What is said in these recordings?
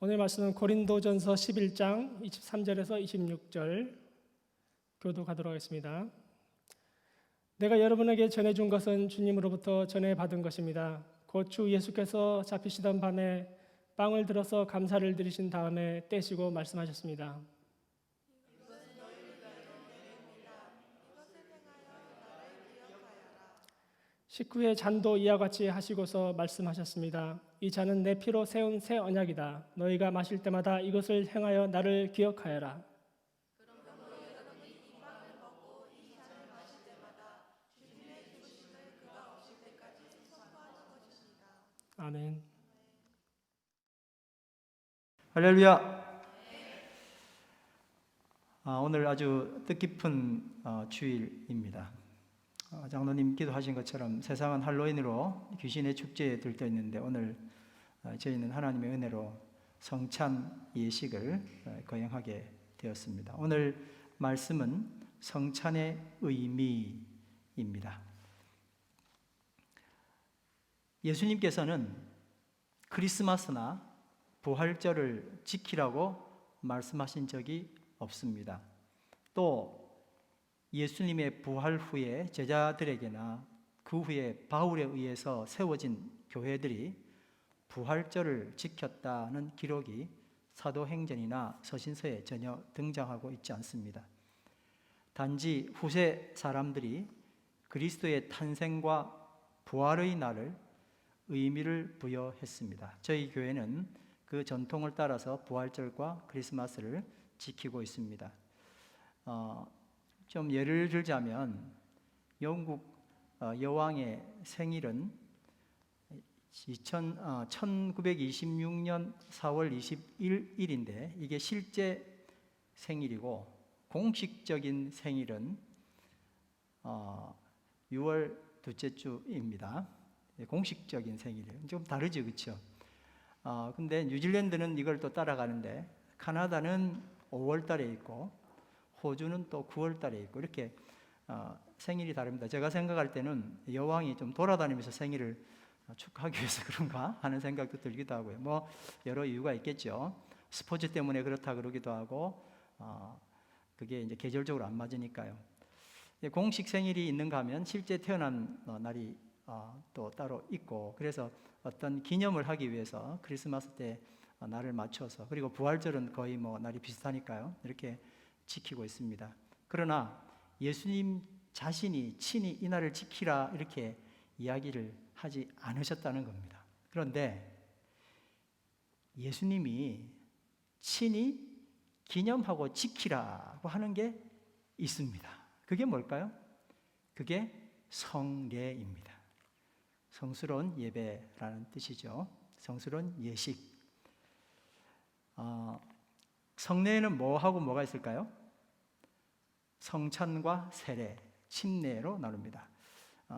오늘 말씀은 고린도전서 11장 23절에서 26절 교독하도록 하겠습니다. 내가 여러분에게 전해준 것은 주님으로부터 전해받은 것입니다. 곧 주 예수께서 잡히시던 밤에 빵을 들어서 감사를 드리신 다음에 떼시고 말씀하셨습니다. 식후에 잔도 이와 같이 하시고서 말씀하셨습니다. 이 잔은 내 피로 세운 새 언약이다. 너희가 마실 때마다 이것을 행하여 나를 기억하여라. 아멘. 할렐루야. 오늘 아주 뜻깊은 주일입니다. 장로님 기도하신 것처럼 세상은 할로윈으로 귀신의 축제에 들떠 있는데 오늘 저희는 하나님의 은혜로 성찬 예식을 거행하게 되었습니다. 오늘 말씀은 성찬의 의미입니다. 예수님께서는 크리스마스나 부활절을 지키라고 말씀하신 적이 없습니다. 또 예수님의 부활 후에 제자들에게나 그 후에 바울에 의해서 세워진 교회들이 부활절을 지켰다는 기록이 사도행전이나 서신서에 전혀 등장하고 있지 않습니다. 단지 후세 사람들이 그리스도의 탄생과 부활의 날을 의미를 부여했습니다. 저희 교회는 그 전통을 따라서 부활절과 크리스마스를 지키고 있습니다. 좀 예를 들자면 영국 여왕의 생일은 1926년 4월 21일인데 이게 실제 생일이고 공식적인 생일은 6월 둘째 주입니다. 공식적인 생일이에요. 좀 다르죠, 그렇죠? 근데 뉴질랜드는 이걸 또 따라가는데 카나다는 5월 달에 있고 호주는 또 9월 달에 있고 이렇게 생일이 다릅니다. 제가 생각할 때는 여왕이 좀 돌아다니면서 생일을 축하하기 위해서 그런가 하는 생각도 들기도 하고요. 뭐 여러 이유가 있겠죠. 스포츠 때문에 그렇다 그러기도 하고 그게 이제 계절적으로 안 맞으니까요. 공식 생일이 있는가 하면 실제 태어난 날이 또 따로 있고 그래서 어떤 기념을 하기 위해서 크리스마스 때 날을 맞춰서 그리고 부활절은 거의 뭐 날이 비슷하니까요. 이렇게 지키고 있습니다. 그러나 예수님 자신이 친히 이 날을 지키라 이렇게 이야기를 하지 않으셨다는 겁니다. 그런데 예수님이 친히 기념하고 지키라고 하는 게 있습니다. 그게 뭘까요? 그게 성례입니다. 성스러운 예배라는 뜻이죠. 성스러운 예식. 성례에는 뭐하고 뭐가 있을까요? 성찬과 세례, 침례로 나눕니다.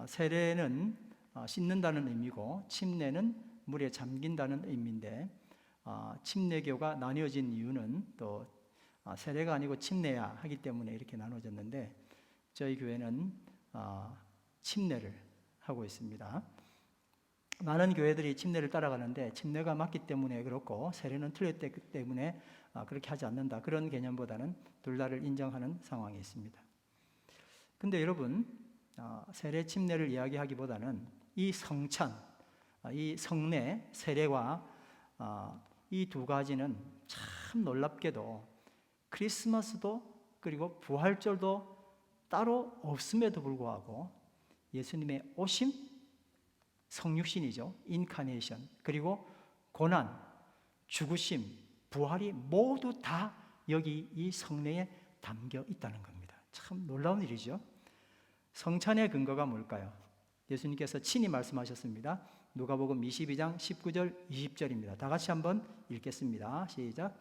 세례는 씻는다는 의미고 침례는 물에 잠긴다는 의미인데 침례교가 나뉘어진 이유는 또 세례가 아니고 침례야 하기 때문에 이렇게 나눠졌는데 저희 교회는 침례를 하고 있습니다. 많은 교회들이 침례를 따라가는데 침례가 맞기 때문에 그렇고 세례는 틀렸기 때문에 그렇게 하지 않는다. 그런 개념보다는 둘 다를 인정하는 상황에 있습니다. 근데 여러분 세례 침례를 이야기하기보다는 이 성찬, 이 성례, 세례와 이 두 가지는 참 놀랍게도 크리스마스도 그리고 부활절도 따로 없음에도 불구하고 예수님의 오심, 성육신이죠. 인카네이션. 그리고 고난, 죽으심, 부활이 모두 다 여기 이 성례에 담겨 있다는 겁니다. 참 놀라운 일이죠. 성찬의 근거가 뭘까요? 예수님께서 친히 말씀하셨습니다. 누가복음 22장 19절 20절입니다. 다 같이 한번 읽겠습니다. 시작.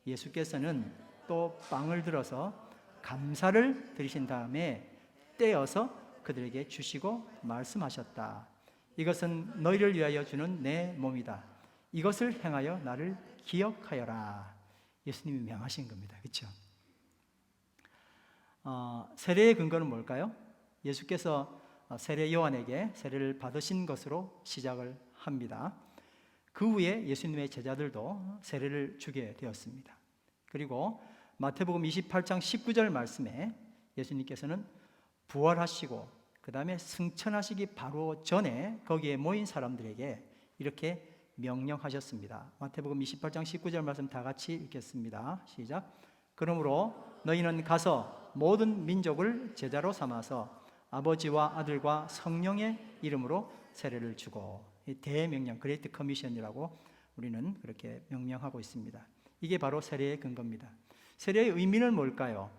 예수께서는 또 빵을 들어서 감사를 드리신 다음에 떼어서 그들에게 주시고 말씀하셨다. 이것은 너희를 위하여 주는 내 몸이다. 이것을 행하여 나를 기억하여라. 예수님이 명하신 겁니다. 그렇죠? 세례의 근거는 뭘까요? 예수께서 세례 요한에게 세례를 받으신 것으로 시작을 합니다. 그 후에 예수님의 제자들도 세례를 주게 되었습니다. 그리고 마태복음 28장 19절 말씀에 예수님께서는 부활하시고 그 다음에 승천하시기 바로 전에 거기에 모인 사람들에게 이렇게 명령하셨습니다. 마태복음 28장 19절 말씀 다 같이 읽겠습니다. 시작. 그러므로 너희는 가서 모든 민족을 제자로 삼아서 아버지와 아들과 성령의 이름으로 세례를 주고, 이 대명령, 그레이트 커미션이라고 우리는 그렇게 명명하고 있습니다. 이게 바로 세례의 근거입니다. 세례의 의미는 뭘까요?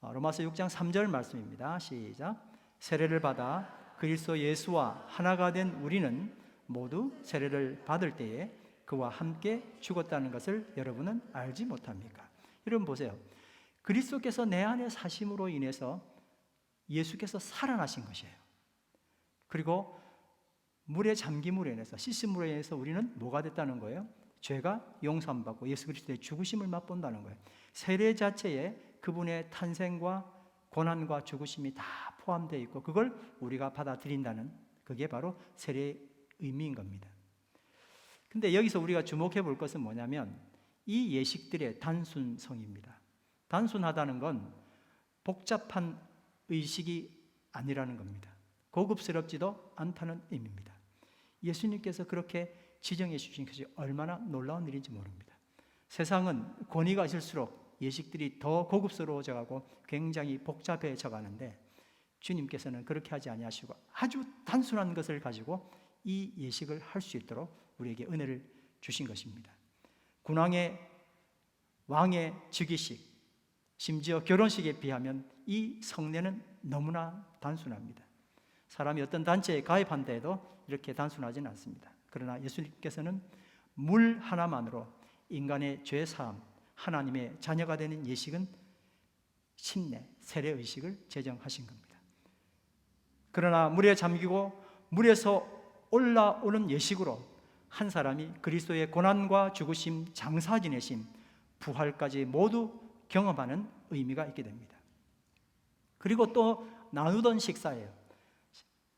로마서 6장 3절 말씀입니다. 시작. 세례를 받아 그리스도 예수와 하나가 된 우리는 모두 세례를 받을 때에 그와 함께 죽었다는 것을 여러분은 알지 못합니까? 여러분 보세요. 그리스도께서 내 안에 사심으로 인해서 예수께서 살아나신 것이에요. 그리고 물에 잠김으로 인해서, 씻음으로 인해서 우리는 뭐가 됐다는 거예요? 죄가 용서받고 예수 그리스도의 죽으심을 맛본다는 거예요. 세례 자체에 그분의 탄생과 고난과 죽으심이 다 포함되어 있고 그걸 우리가 받아들인다는, 그게 바로 세례의 의미인 겁니다. 근데 여기서 우리가 주목해 볼 것은 뭐냐면 이 예식들의 단순성입니다. 단순하다는 건 복잡한 의식이 아니라는 겁니다. 고급스럽지도 않다는 의미입니다. 예수님께서 그렇게 지정해 주신 것이 얼마나 놀라운 일인지 모릅니다. 세상은 권위가 있을수록 예식들이 더 고급스러워져 가고 굉장히 복잡해져 가는데 주님께서는 그렇게 하지 아니하시고 아주 단순한 것을 가지고 이 예식을 할 수 있도록 우리에게 은혜를 주신 것입니다. 군왕의 왕의 즉위식, 심지어 결혼식에 비하면 이 성례는 너무나 단순합니다. 사람이 어떤 단체에 가입한다 해도 이렇게 단순하지는 않습니다. 그러나 예수님께서는 물 하나만으로 인간의 죄 사함, 하나님의 자녀가 되는 예식은 침례, 세례 의식을 제정하신 겁니다. 그러나 물에 잠기고 물에서 올라오는 예식으로 한 사람이 그리스도의 고난과 죽으심, 장사 지내심, 부활까지 모두 경험하는 의미가 있게 됩니다. 그리고 또 나누던 식사예요.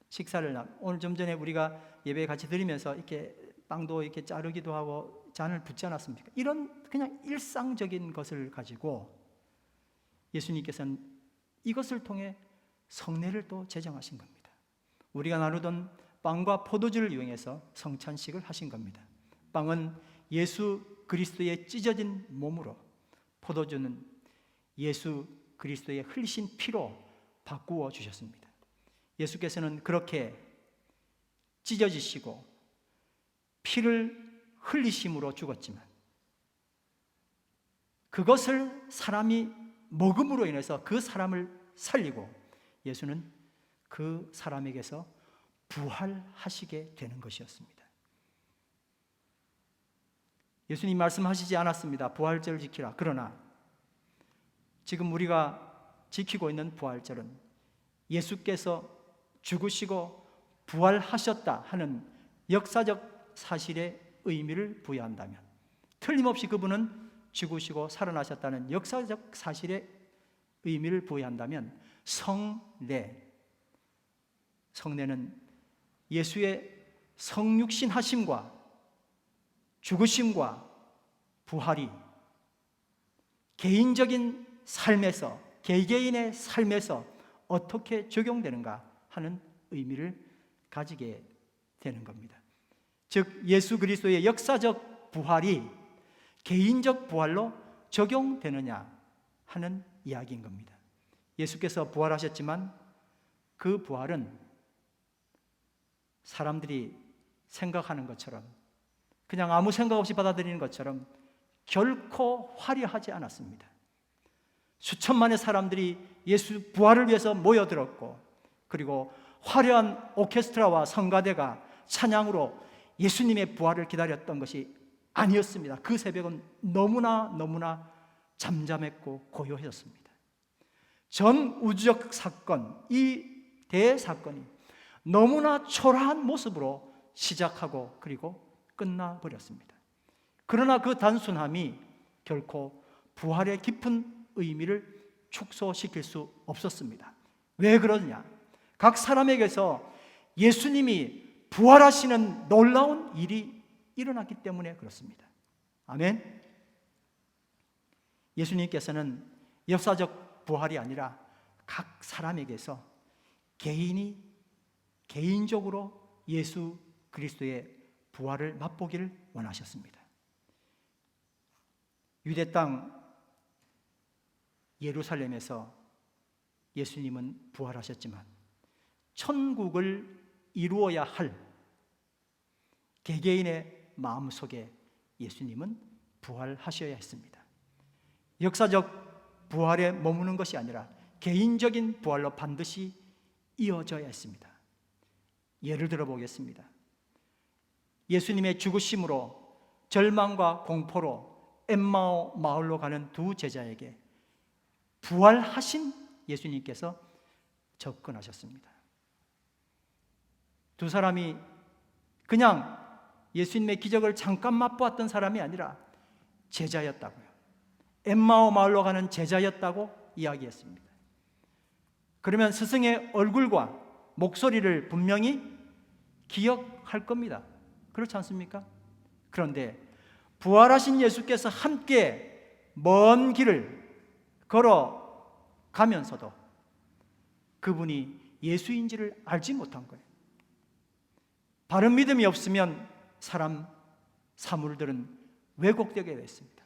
식사를 오늘 좀 전에 우리가 예배 같이 드리면서 이렇게 빵도 이렇게 자르기도 하고 잔을 붓지 않았습니까? 이런 그냥 일상적인 것을 가지고 예수님께서는 이것을 통해 성례를 또 제정하신 겁니다. 우리가 나누던 빵과 포도주를 이용해서 성찬식을 하신 겁니다. 빵은 예수 그리스도의 찢어진 몸으로, 포도주는 예수 그리스도의 흘리신 피로 바꾸어 주셨습니다. 예수께서는 그렇게 찢어지시고 피를 흘리심으로 죽었지만 그것을 사람이 먹음으로 인해서 그 사람을 살리고 예수는 그 사람에게서 부활하시게 되는 것이었습니다. 예수님 말씀하시지 않았습니다. 부활절을 지키라. 그러나 지금 우리가 지키고 있는 부활절은 예수께서 죽으시고 부활하셨다 하는 역사적 사실의 의미를 부여한다면, 틀림없이 그분은 죽으시고 살아나셨다는 역사적 사실의 의미를 부여한다면 성례는 예수의 성육신 하심과 죽으심과 부활이 개인적인 삶에서, 개개인의 삶에서 어떻게 적용되는가 하는 의미를 가지게 되는 겁니다. 즉 예수 그리스도의 역사적 부활이 개인적 부활로 적용되느냐 하는 이야기인 겁니다. 예수께서 부활하셨지만 그 부활은 사람들이 생각하는 것처럼, 그냥 아무 생각 없이 받아들이는 것처럼 결코 화려하지 않았습니다. 수천만의 사람들이 예수 부활을 위해서 모여들었고, 그리고 화려한 오케스트라와 성가대가 찬양으로 예수님의 부활을 기다렸던 것이 아니었습니다. 그 새벽은 너무나 잠잠했고 고요했습니다. 전 우주적 사건, 이 대사건이 너무나 초라한 모습으로 시작하고 그리고 끝나버렸습니다. 그러나 그 단순함이 결코 부활의 깊은 의미를 축소시킬 수 없었습니다. 왜 그러냐? 각 사람에게서 예수님이 부활하시는 놀라운 일이 일어났기 때문에 그렇습니다. 아멘. 예수님께서는 역사적 부활이 아니라 각 사람에게서 개인적으로 예수 그리스도의 부활을 맛보기를 원하셨습니다. 유대 땅 예루살렘에서 예수님은 부활하셨지만 천국을 이루어야 할 개개인의 마음속에 예수님은 부활하셔야 했습니다. 역사적 부활에 머무는 것이 아니라 개인적인 부활로 반드시 이어져야 했습니다. 예를 들어 보겠습니다. 예수님의 죽으심으로 절망과 공포로 엠마오 마을로 가는 두 제자에게 부활하신 예수님께서 접근하셨습니다. 두 사람이 그냥 예수님의 기적을 잠깐 맛보았던 사람이 아니라 제자였다고요. 엠마오 마을로 가는 제자였다고 이야기했습니다. 그러면 스승의 얼굴과 목소리를 분명히 기억할 겁니다. 그렇지 않습니까? 그런데 부활하신 예수께서 함께 먼 길을 걸어가면서도 그분이 예수인지를 알지 못한 거예요. 바른 믿음이 없으면 사물들은 왜곡되게 됐습니다.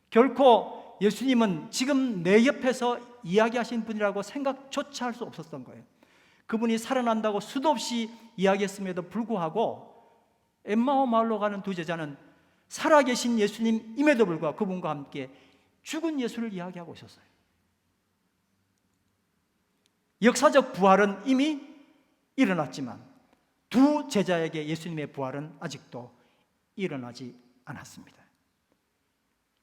결코 예수님은 지금 내 옆에서 이야기하신 분이라고 생각조차 할 수 없었던 거예요. 그분이 살아난다고 수도 없이 이야기했음에도 불구하고 엠마오 마을로 가는 두 제자는 살아계신 예수님임에도 불구하고 그분과 함께 죽은 예수를 이야기하고 있었어요. 역사적 부활은 이미 일어났지만 두 제자에게 예수님의 부활은 아직도 일어나지 않았습니다.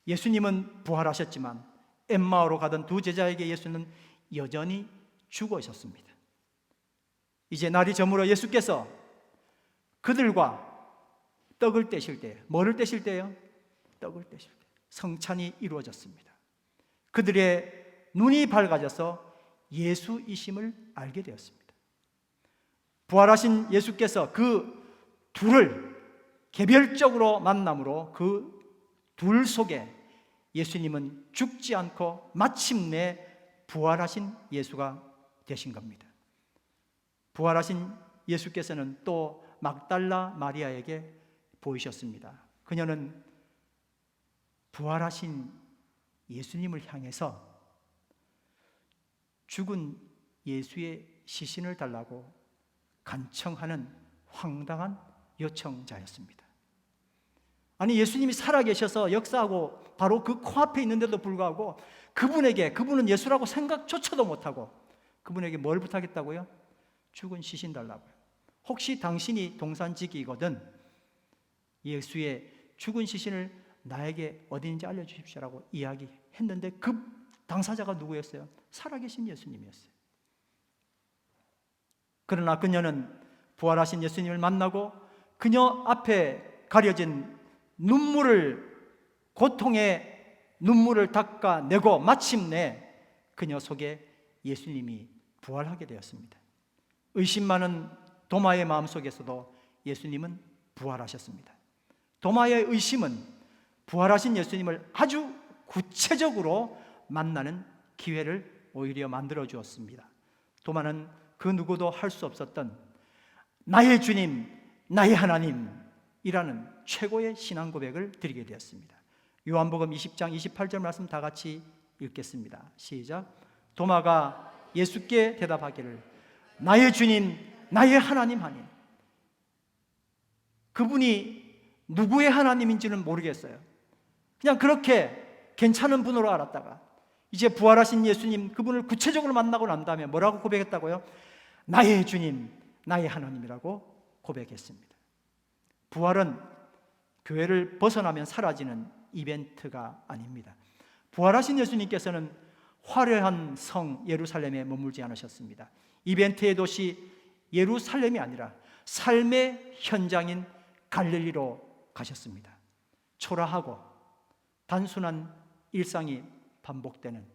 예수님은 부활하셨지만 엠마오로 가던 두 제자에게 예수는 여전히 죽어 있었습니다. 이제 날이 저물어 예수께서 그들과 떡을 떼실 때, 뭐를 떼실 때요? 떡을 떼실 때 성찬이 이루어졌습니다. 그들의 눈이 밝아져서 예수이심을 알게 되었습니다. 부활하신 예수께서 그 둘을 개별적으로 만남으로 그 둘 속에 예수님은 죽지 않고 마침내 부활하신 예수가 되신 겁니다. 부활하신 예수께서는 또 막달라 마리아에게 보이셨습니다. 그녀는 부활하신 예수님을 향해서 죽은 예수의 시신을 달라고 간청하는 황당한 요청자였습니다. 아니, 예수님이 살아계셔서 역사하고 바로 그 코앞에 있는데도 불구하고 그분은 예수라고 생각조차도 못하고 그분에게 뭘 부탁했다고요? 죽은 시신 달라고요. 혹시 당신이 동산지기거든 예수의 죽은 시신을 나에게 어디 있는지 알려주십시오라고 이야기했는데 그 당사자가 누구였어요? 살아계신 예수님이었어요. 그러나 그녀는 부활하신 예수님을 만나고 그녀 앞에 가려진 고통의 눈물을 닦아내고 마침내 그녀 속에 예수님이 부활하게 되었습니다. 의심 많은 도마의 마음속에서도 예수님은 부활하셨습니다. 도마의 의심은 부활하신 예수님을 아주 구체적으로 만나는 기회를 오히려 만들어 주었습니다. 도마는 그 누구도 할 수 없었던 나의 주님, 나의 하나님이라는 최고의 신앙 고백을 드리게 되었습니다. 요한복음 20장 28절 말씀 다 같이 읽겠습니다. 시작. 도마가 예수께 대답하기를 나의 주님, 나의 하나님 하니. 그분이 누구의 하나님인지는 모르겠어요. 그냥 그렇게 괜찮은 분으로 알았다가 이제 부활하신 예수님 그분을 구체적으로 만나고 난 다음에 뭐라고 고백했다고요? 나의 주님, 나의 하나님이라고 고백했습니다. 부활은 교회를 벗어나면 사라지는 이벤트가 아닙니다. 부활하신 예수님께서는 화려한 성 예루살렘에 머물지 않으셨습니다. 이벤트의 도시 예루살렘이 아니라 삶의 현장인 갈릴리로 가셨습니다. 초라하고 단순한 일상이 반복되는,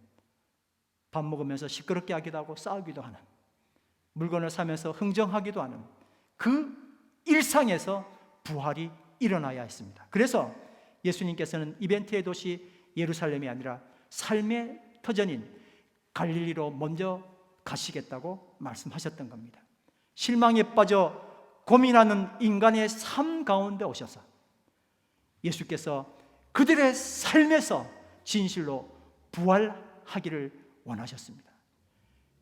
밥 먹으면서 시끄럽게 하기도 하고 싸우기도 하는, 물건을 사면서 흥정하기도 하는 그 일상에서 부활이 일어나야 했습니다. 그래서 예수님께서는 이벤트의 도시 예루살렘이 아니라 삶의 터전인 갈릴리로 먼저 가시겠다고 말씀하셨던 겁니다. 실망에 빠져 고민하는 인간의 삶 가운데 오셔서 예수께서 그들의 삶에서 진실로 부활하기를 원하셨습니다.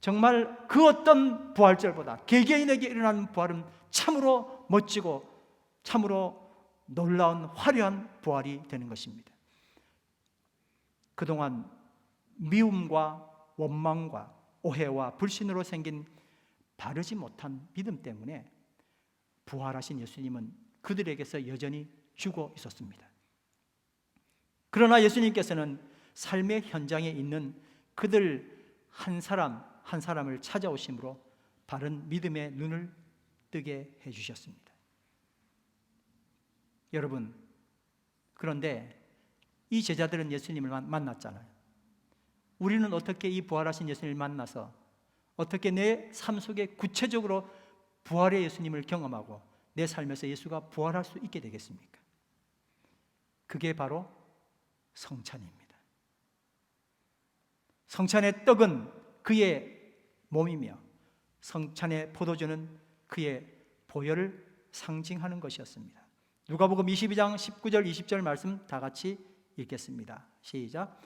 정말 그 어떤 부활절보다 개개인에게 일어나는 부활은 참으로 멋지고 참으로 놀라운 화려한 부활이 되는 것입니다. 그동안 미움과 원망과 오해와 불신으로 생긴 바르지 못한 믿음 때문에 부활하신 예수님은 그들에게서 여전히 죽어 있었습니다. 그러나 예수님께서는 삶의 현장에 있는 그들 한 사람 한 사람을 찾아오심으로 바른 믿음의 눈을 뜨게 해주셨습니다. 여러분, 그런데 이 제자들은 예수님을 만났잖아요. 우리는 어떻게 이 부활하신 예수님을 만나서 어떻게 내 삶 속에 구체적으로 부활의 예수님을 경험하고 내 삶에서 예수가 부활할 수 있게 되겠습니까? 그게 바로 성찬입니다. 성찬의 떡은 그의 몸이며 성찬의 포도주는 그의 보혈을 상징하는 것이었습니다. 누가복음 22장 19절 20절 말씀 다 같이 읽겠습니다. 시작.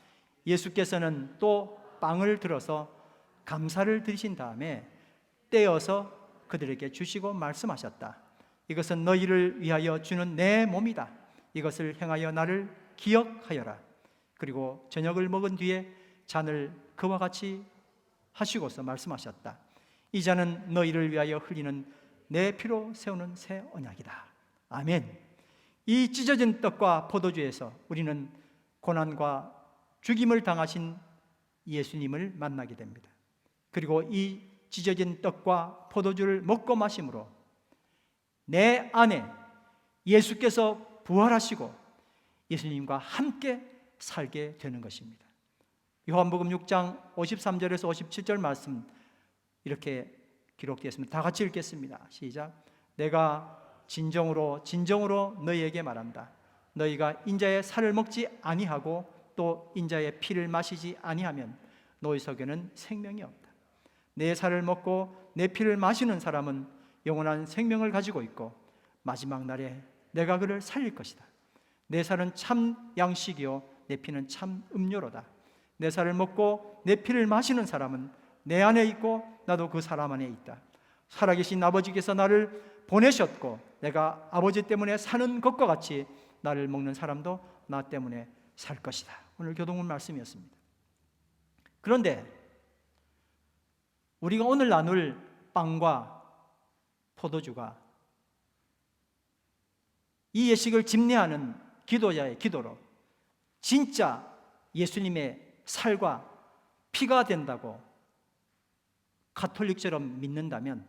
예수께서는 또 빵을 들어서 감사를 드리신 다음에 떼어서 그들에게 주시고 말씀하셨다. 이것은 너희를 위하여 주는 내 몸이다. 이것을 행하여 나를 기억하여라. 그리고 저녁을 먹은 뒤에 잔을 그와 같이 하시고서 말씀하셨다. 이 잔은 너희를 위하여 흘리는 내 피로 세우는 새 언약이다. 아멘. 이 찢어진 떡과 포도주에서 우리는 고난과 죽임을 당하신 예수님을 만나게 됩니다. 그리고 이 찢어진 떡과 포도주를 먹고 마심으로 내 안에 예수께서 부활하시고 예수님과 함께 살게 되는 것입니다. 요한복음 6장 53절에서 57절 말씀 이렇게 기록되어 있습니다. 다 같이 읽겠습니다. 시작. 내가 진정으로 너희에게 말한다. 너희가 인자의 살을 먹지 아니하고 또 인자의 피를 마시지 아니하면 너희 속에는 생명이 없다. 내 살을 먹고 내 피를 마시는 사람은 영원한 생명을 가지고 있고 마지막 날에 내가 그를 살릴 것이다. 내 살은 참 양식이요 내 피는 참 음료로다. 내 살을 먹고 내 피를 마시는 사람은 내 안에 있고 나도 그 사람 안에 있다. 살아계신 아버지께서 나를 보내셨고 내가 아버지 때문에 사는 것과 같이 나를 먹는 사람도 나 때문에 살 것이다. 오늘 교동문 말씀이었습니다. 그런데 우리가 오늘 나눌 빵과 포도주가 이 예식을 집례하는 기도자의 기도로 진짜 예수님의 살과 피가 된다고 가톨릭처럼 믿는다면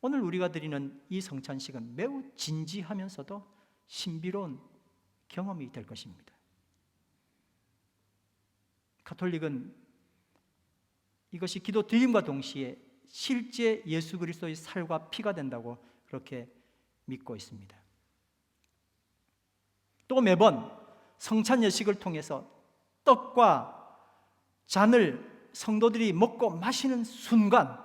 오늘 우리가 드리는 이 성찬식은 매우 진지하면서도 신비로운 경험이 될 것입니다. 가톨릭은 이것이 기도 드림과 동시에 실제 예수 그리스도의 살과 피가 된다고 그렇게 믿고 있습니다. 또 매번 성찬 예식을 통해서 떡과 잔을 성도들이 먹고 마시는 순간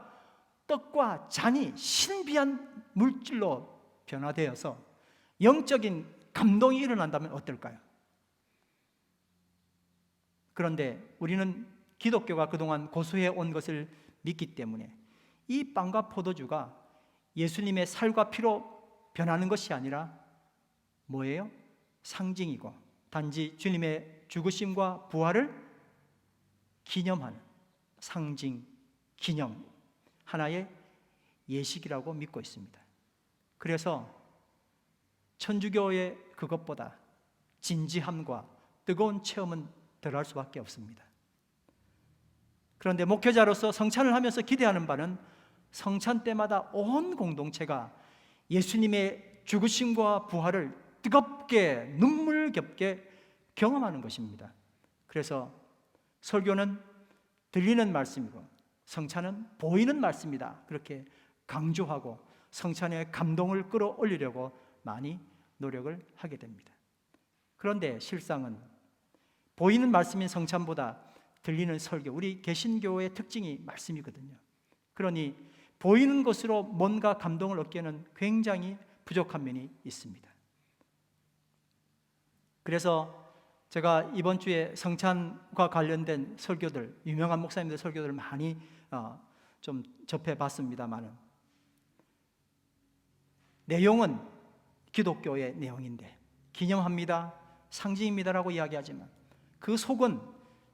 떡과 잔이 신비한 물질로 변화되어서 영적인 감동이 일어난다면 어떨까요? 그런데 우리는 기독교가 그동안 고수해 온 것을 믿기 때문에 이 빵과 포도주가 예수님의 살과 피로 변하는 것이 아니라 뭐예요? 상징이고 단지 주님의 죽으심과 부활을 기념하는 상징, 기념, 하나의 예식이라고 믿고 있습니다. 그래서 천주교의 그것보다 진지함과 뜨거운 체험은 덜할 수밖에 없습니다. 그런데 목회자로서 성찬을 하면서 기대하는 바는 성찬 때마다 온 공동체가 예수님의 죽으심과 부활을 뜨겁게 눈물겹게 경험하는 것입니다. 그래서 설교는 들리는 말씀이고 성찬은 보이는 말씀이다. 그렇게 강조하고 성찬의 감동을 끌어올리려고 많이 노력을 하게 됩니다. 그런데 실상은 보이는 말씀인 성찬보다 들리는 설교, 우리 개신교의 특징이 말씀이거든요. 그러니 보이는 것으로 뭔가 감동을 얻기에는 굉장히 부족한 면이 있습니다. 그래서 제가 이번 주에 성찬과 관련된 설교들, 유명한 목사님들 설교들을 많이 좀 접해봤습니다만 내용은 기독교의 내용인데 기념합니다, 상징입니다라고 이야기하지만 그 속은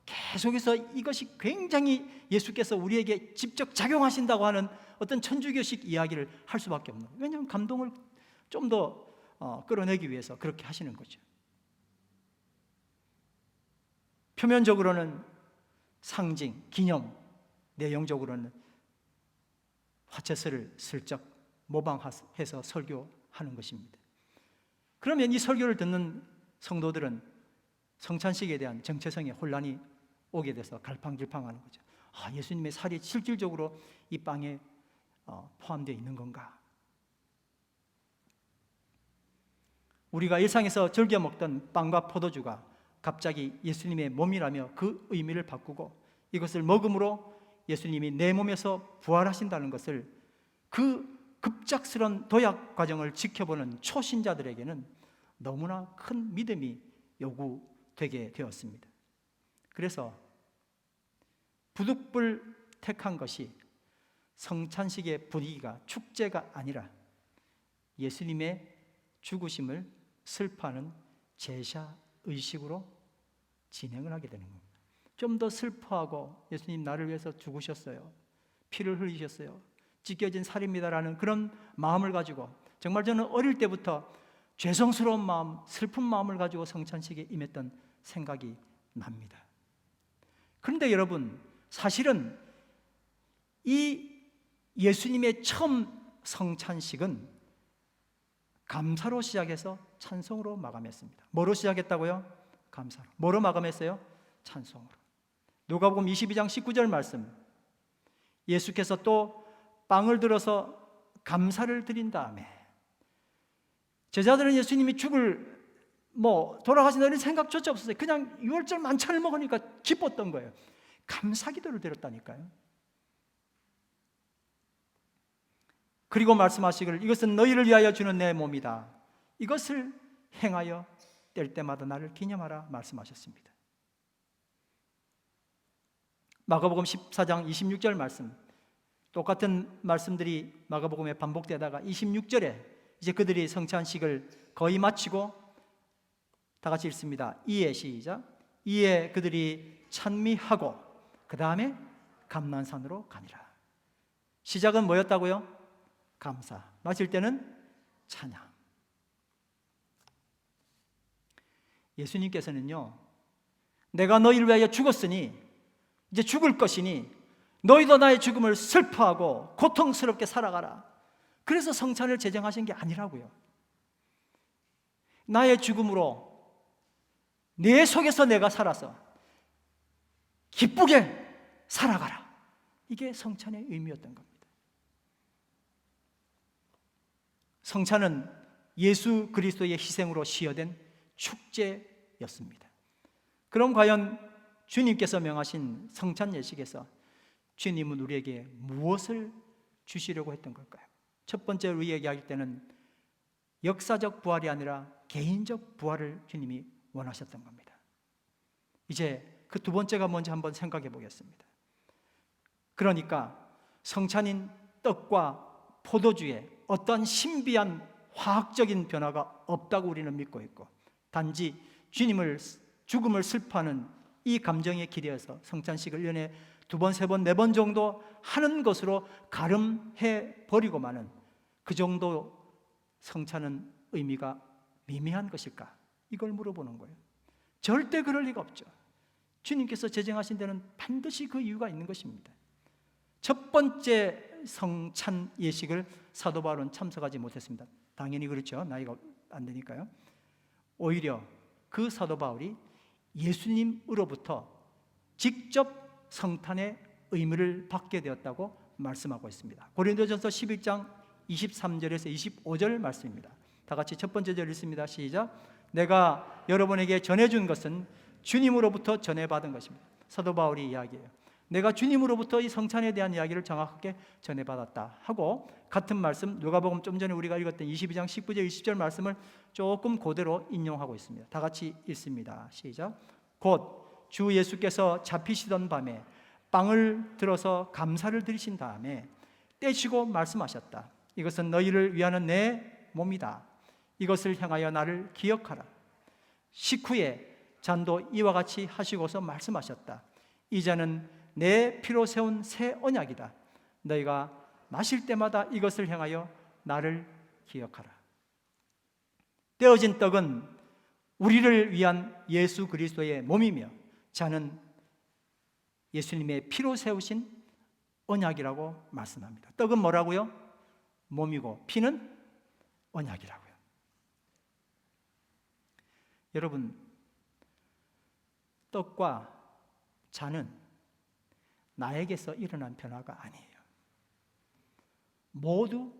계속해서 이것이 굉장히 예수께서 우리에게 직접 작용하신다고 하는 어떤 천주교식 이야기를 할 수밖에 없는 거예요. 왜냐하면 감동을 좀 더 끌어내기 위해서 그렇게 하시는 거죠. 표면적으로는 상징, 기념, 내용적으로는 화채설을 슬쩍 모방해서 설교하는 것입니다. 그러면 이 설교를 듣는 성도들은 성찬식에 대한 정체성에 혼란이 오게 돼서 갈팡질팡하는 거죠. 예수님의 살이 실질적으로 이 빵에 포함되어 있는 건가? 우리가 일상에서 즐겨 먹던 빵과 포도주가 갑자기 예수님의 몸이라며 그 의미를 바꾸고 이것을 먹음으로 예수님이 내 몸에서 부활하신다는 것을, 그 급작스런 도약 과정을 지켜보는 초신자들에게는 너무나 큰 믿음이 요구되게 되었습니다. 그래서 부득불택한 것이 성찬식의 분위기가 축제가 아니라 예수님의 죽으심을 슬퍼하는 제사의식으로 진행을 하게 되는 겁니다. 좀 더 슬퍼하고 예수님 나를 위해서 죽으셨어요, 피를 흘리셨어요, 찢겨진 살입니다라는 그런 마음을 가지고, 정말 저는 어릴 때부터 죄송스러운 마음, 슬픈 마음을 가지고 성찬식에 임했던 생각이 납니다. 그런데 여러분, 사실은 이 예수님의 처음 성찬식은 감사로 시작해서 찬송으로 마감했습니다. 뭐로 시작했다고요? 감사로. 뭐로 마감했어요? 찬송으로. 누가복음 22장 19절 말씀, 예수께서 또 빵을 들어서 감사를 드린 다음에, 제자들은 예수님이 돌아가신다는 생각조차 없었어요. 그냥 유월절 만찬을 먹으니까 기뻤던 거예요. 감사기도를 드렸다니까요. 그리고 말씀하시기를 이것은 너희를 위하여 주는 내 몸이다, 이것을 행하여 뗄 때마다 나를 기념하라 말씀하셨습니다. 마가복음 14장 26절 말씀, 똑같은 말씀들이 마가복음에 반복되다가 26절에 이제 그들이 성찬식을 거의 마치고 다 같이 읽습니다. 이에 시작. 이에 그들이 찬미하고 그 다음에 감난산으로 가니라. 시작은 뭐였다고요? 감사. 마칠 때는 찬양. 예수님께서는요, 내가 너희를 위하여 죽었으니 이제 죽을 것이니 너희도 나의 죽음을 슬퍼하고 고통스럽게 살아가라. 그래서 성찬을 제정하신 게 아니라고요. 나의 죽음으로 내 속에서 내가 살아서 기쁘게 살아가라. 이게 성찬의 의미였던 겁니다. 성찬은 예수 그리스도의 희생으로 시여된 축제였습니다. 그럼 과연 주님께서 명하신 성찬 예식에서 주님은 우리에게 무엇을 주시려고 했던 걸까요? 첫 번째로 이야기할 때는 역사적 부활이 아니라 개인적 부활을 주님이 원하셨던 겁니다. 이제 그 두 번째가 뭔지 한번 생각해 보겠습니다. 그러니까 성찬인 떡과 포도주에 어떤 신비한 화학적인 변화가 없다고 우리는 믿고 있고, 단지 주님을 죽음을 슬퍼하는 이 감정에 기대어서 성찬식을 1년에 2번, 3번, 4번 정도 하는 것으로 가름해 버리고만은 그 정도 성찬은 의미가 미미한 것일까? 이걸 물어보는 거예요. 절대 그럴 리가 없죠. 주님께서 제정하신 데는 반드시 그 이유가 있는 것입니다. 첫 번째 성찬 예식을 사도 바울은 참석하지 못했습니다. 당연히 그렇죠. 나이가 안 되니까요. 오히려 그 사도 바울이 예수님으로부터 직접 성탄의 의미를 받게 되었다고 말씀하고 있습니다. 고린도전서 11장 23절에서 25절 말씀입니다. 다 같이 첫 번째 절 읽습니다. 시작. 내가 여러분에게 전해준 것은 주님으로부터 전해받은 것입니다. 사도 바울이 이야기해요. 내가 주님으로부터 이 성찬에 대한 이야기를 정확하게 전해받았다 하고, 같은 말씀 누가복음 좀 전에 우리가 읽었던 22장 19절 20절 말씀을 조금 그대로 인용하고 있습니다. 다 같이 읽습니다. 시작. 곧 주 예수께서 잡히시던 밤에 빵을 들어서 감사를 드리신 다음에 떼시고 말씀하셨다. 이것은 너희를 위하는 내 몸이다. 이것을 향하여 나를 기억하라. 식후에 잔도 이와 같이 하시고서 말씀하셨다. 이 잔은 내 피로 세운 새 언약이다. 너희가 마실 때마다 이것을 향하여 나를 기억하라. 떼어진 떡은 우리를 위한 예수 그리스도의 몸이며, 잔은 예수님의 피로 세우신 언약이라고 말씀합니다. 떡은 뭐라고요? 몸이고 피는 언약이라고요. 여러분, 떡과 잔은 나에게서 일어난 변화가 아니에요. 모두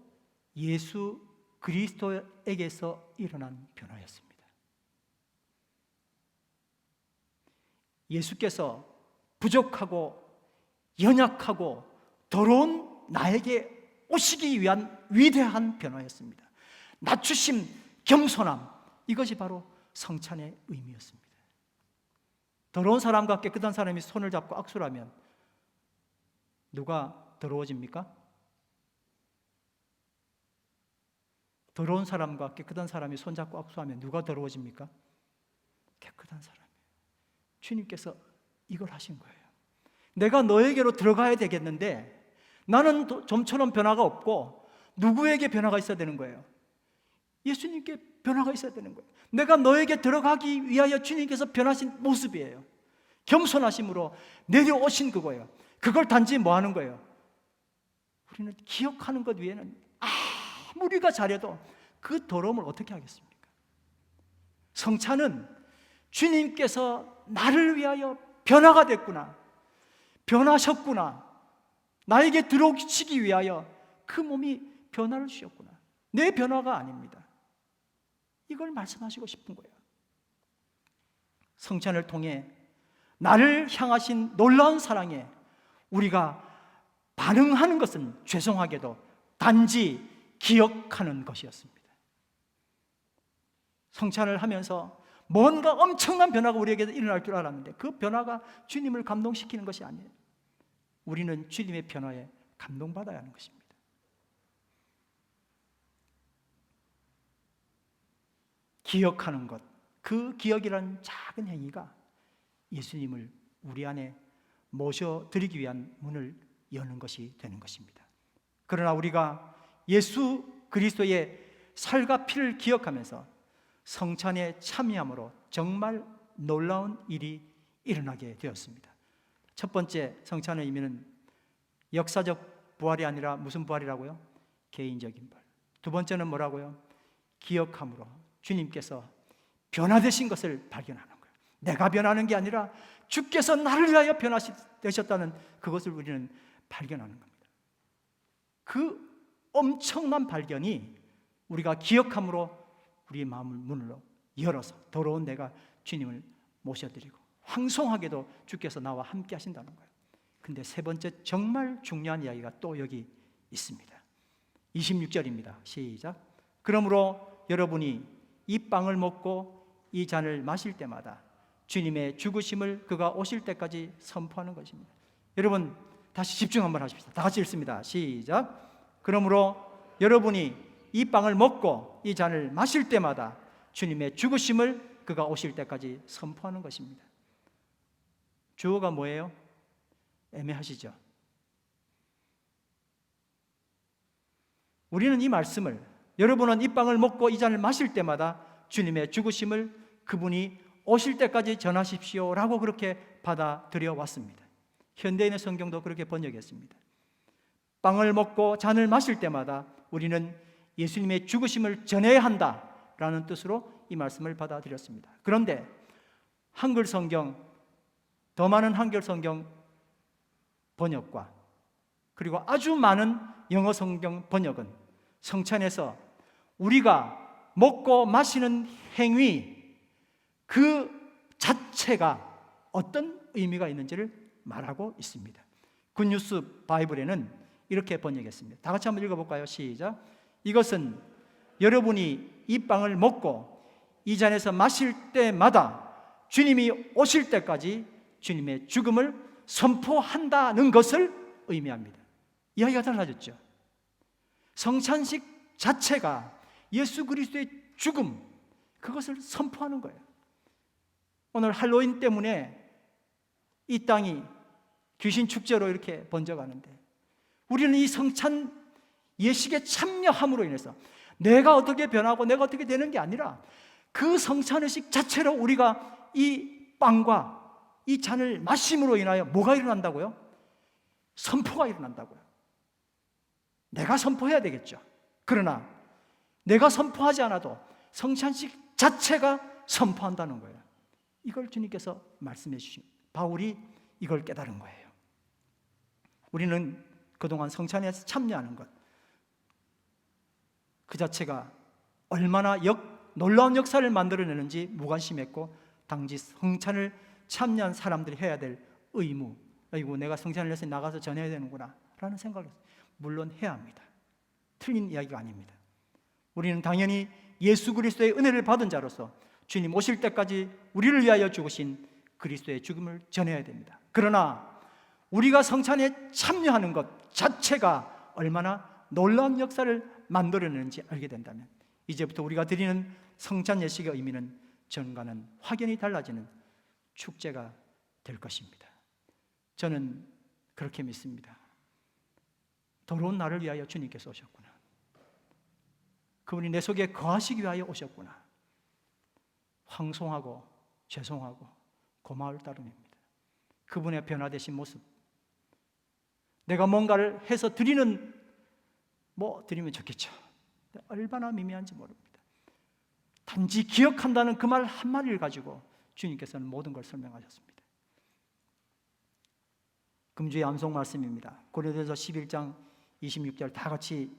예수 그리스도에게서 일어난 변화였습니다. 예수께서 부족하고 연약하고 더러운 나에게 오시기 위한 위대한 변화였습니다. 낮추심, 겸손함, 이것이 바로 성찬의 의미였습니다. 더러운 사람과 깨끗한 사람이 손을 잡고 악수를 하면 누가 더러워집니까? 더러운 사람과 깨끗한 사람이 손잡고 악수하면 누가 더러워집니까? 깨끗한 사람이에요. 주님께서 이걸 하신 거예요. 내가 너에게로 들어가야 되겠는데 나는 좀처럼 변화가 없고 누구에게 변화가 있어야 되는 거예요? 예수님께 변화가 있어야 되는 거예요. 내가 너에게 들어가기 위하여 주님께서 변하신 모습이에요. 겸손하심으로 내려오신 그거예요. 그걸 단지 뭐 하는 거예요? 우리는 기억하는 것 외에는 아무리가 잘해도 그 더러움을 어떻게 하겠습니까? 성찬은 주님께서 나를 위하여 변화가 됐구나, 변하셨구나, 나에게 들어오시기 위하여 그 몸이 변화를 주셨구나, 내 변화가 아닙니다. 이걸 말씀하시고 싶은 거예요. 성찬을 통해 나를 향하신 놀라운 사랑에 우리가 반응하는 것은 죄송하게도 단지 기억하는 것이었습니다. 성찬을 하면서 뭔가 엄청난 변화가 우리에게 일어날 줄 알았는데 그 변화가 주님을 감동시키는 것이 아니에요. 우리는 주님의 변화에 감동받아야 하는 것입니다. 기억하는 것, 그 기억이라는 작은 행위가 예수님을 우리 안에 모셔드리기 위한 문을 여는 것이 되는 것입니다. 그러나 우리가 예수 그리스도의 살과 피를 기억하면서 성찬에 참여함으로 정말 놀라운 일이 일어나게 되었습니다. 첫 번째 성찬의 의미는 역사적 부활이 아니라 무슨 부활이라고요? 개인적인 부활. 두 번째는 뭐라고요? 기억함으로 주님께서 변화되신 것을 발견하는 거예요. 내가 변하는 게 아니라 주께서 나를 위하여 변화되셨다는 그것을 우리는 발견하는 겁니다. 그 엄청난 발견이 우리가 기억함으로 우리의 마음을 문으로 열어서 더러운 내가 주님을 모셔드리고 황송하게도 주께서 나와 함께 하신다는 거예요. 근데 세 번째 정말 중요한 이야기가 또 여기 있습니다. 26절입니다. 시작. 그러므로 여러분이 이 빵을 먹고 이 잔을 마실 때마다 주님의 죽으심을 그가 오실 때까지 선포하는 것입니다. 여러분 다시 집중 한번 하십시다. 다 같이 읽습니다. 시작. 그러므로 여러분이 이 빵을 먹고 이 잔을 마실 때마다 주님의 죽으심을 그가 오실 때까지 선포하는 것입니다. 주어가 뭐예요? 애매하시죠? 우리는 이 말씀을 여러분은 이 빵을 먹고 이 잔을 마실 때마다 주님의 죽으심을 그분이 오실 때까지 전하십시오 라고 그렇게 받아들여 왔습니다. 현대인의 성경도 그렇게 번역했습니다. 빵을 먹고 잔을 마실 때마다 우리는 예수님의 죽으심을 전해야 한다라는 뜻으로 이 말씀을 받아들였습니다. 그런데 한글 성경, 더 많은 한글 성경 번역과 그리고 아주 많은 영어 성경 번역은 성찬에서 우리가 먹고 마시는 행위 그 자체가 어떤 의미가 있는지를 말하고 있습니다. 굿뉴스 바이블에는 이렇게 번역했습니다. 다 같이 한번 읽어볼까요? 시작. 이것은 여러분이 이 빵을 먹고 이 잔에서 마실 때마다 주님이 오실 때까지 주님의 죽음을 선포한다는 것을 의미합니다. 이야기가 달라졌죠. 성찬식 자체가 예수 그리스도의 죽음, 그것을 선포하는 거예요. 오늘 할로윈 때문에 이 땅이 귀신 축제로 이렇게 번져가는데, 우리는 이 성찬 예식에 참여함으로 인해서 내가 어떻게 변하고 내가 어떻게 되는 게 아니라 그 성찬의식 자체로 우리가 이 빵과 이 잔을 마심으로 인하여 뭐가 일어난다고요? 선포가 일어난다고요. 내가 선포해야 되겠죠. 그러나 내가 선포하지 않아도 성찬식 자체가 선포한다는 거예요. 이걸 주님께서 말씀해 주신, 바울이 이걸 깨달은 거예요. 우리는 그동안 성찬에 참여하는 것 그 자체가 얼마나 놀라운 역사를 만들어내는지 무관심했고, 당시 성찬을 참여한 사람들이 해야 될 의무, 아이고 내가 성찬을 해서 나가서 전해야 되는구나 라는 생각을 했어요. 물론 해야 합니다. 틀린 이야기가 아닙니다. 우리는 당연히 예수 그리스도의 은혜를 받은 자로서 주님 오실 때까지 우리를 위하여 죽으신 그리스도의 죽음을 전해야 됩니다. 그러나 우리가 성찬에 참여하는 것 자체가 얼마나 놀라운 역사를 만들어내는지 알게 된다면, 이제부터 우리가 드리는 성찬 예식의 의미는 전과는 확연히 달라지는 축제가 될 것입니다. 저는 그렇게 믿습니다. 더러운 나를 위하여 주님께서 오셨구나. 그분이 내 속에 거하시기 위하여 오셨구나. 황송하고 죄송하고 고마울 따름입니다. 그분의 변화되신 모습, 내가 뭔가를 해서 드리면 좋겠죠. 얼마나 미미한지 모릅니다. 단지 기억한다는 그 말 한마디를 가지고 주님께서는 모든 걸 설명하셨습니다. 금주의 암송 말씀입니다. 고린도전서 11장 26절 다 같이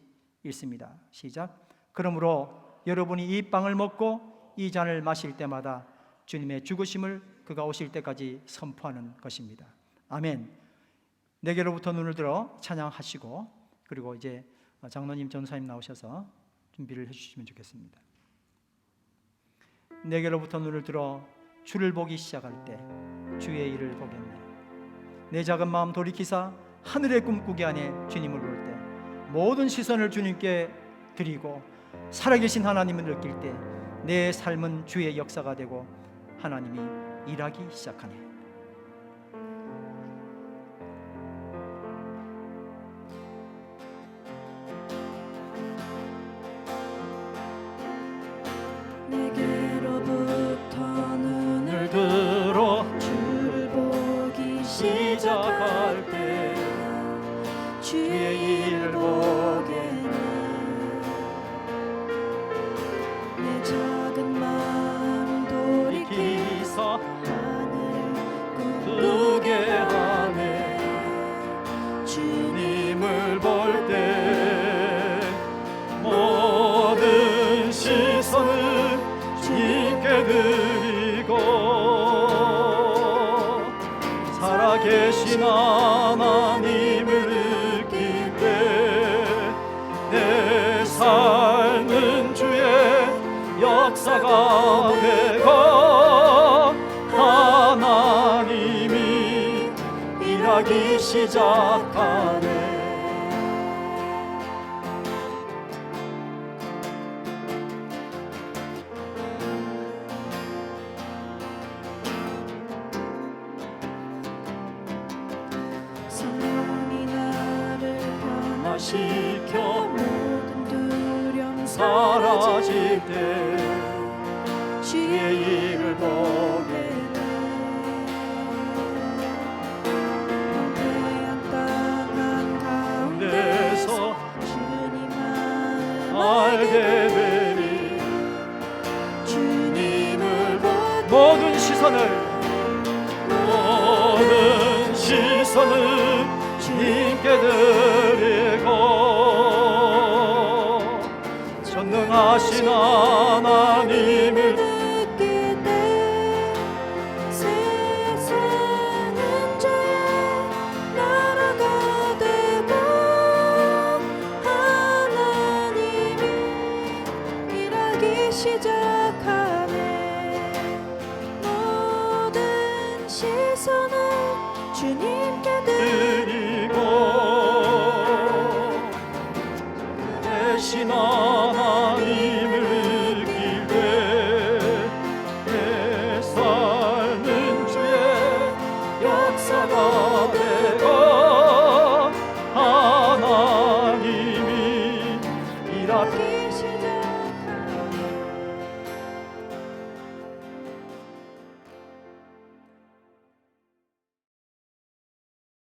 읽습니다. 시작. 그러므로 여러분이 이 빵을 먹고 이 잔을 마실 때마다 주님의 죽으심을 그가 오실 때까지 선포하는 것입니다. 아멘. 내게로부터 눈을 들어 찬양하시고, 그리고 이제 장로님 전사님 나오셔서 준비를 해주시면 좋겠습니다. 내게로부터 눈을 들어 주를 보기 시작할 때 주의 일을 보겠네. 내 작은 마음 돌이키사 하늘의 꿈꾸기 안에 주님을 볼 때 모든 시선을 주님께 드리고 살아계신 하나님을 느낄 때 내 삶은 주의 역사가 되고 하나님이 일하기 시작하네. 내게로부터 눈을 들어 주를 보기 시작할 때 주의 일을 보겠네. 내 작은 마음 돌이키사 하늘을 꿈꾸게 하네. 주님을 볼 때 모든 시선을 주님께 드리고 살아계신 하나님을 느낄 때 내 삶은 주의 역사가 되고 하나님이 일하기 시작하네. 성령이 나를 변화시켜 모든 두려움 사라질 때 주의 일을 보겠네. 태양 땅 한가운데서 주님만을 알게 되리. 주님을 보는 모든 시선을 주님께 드리고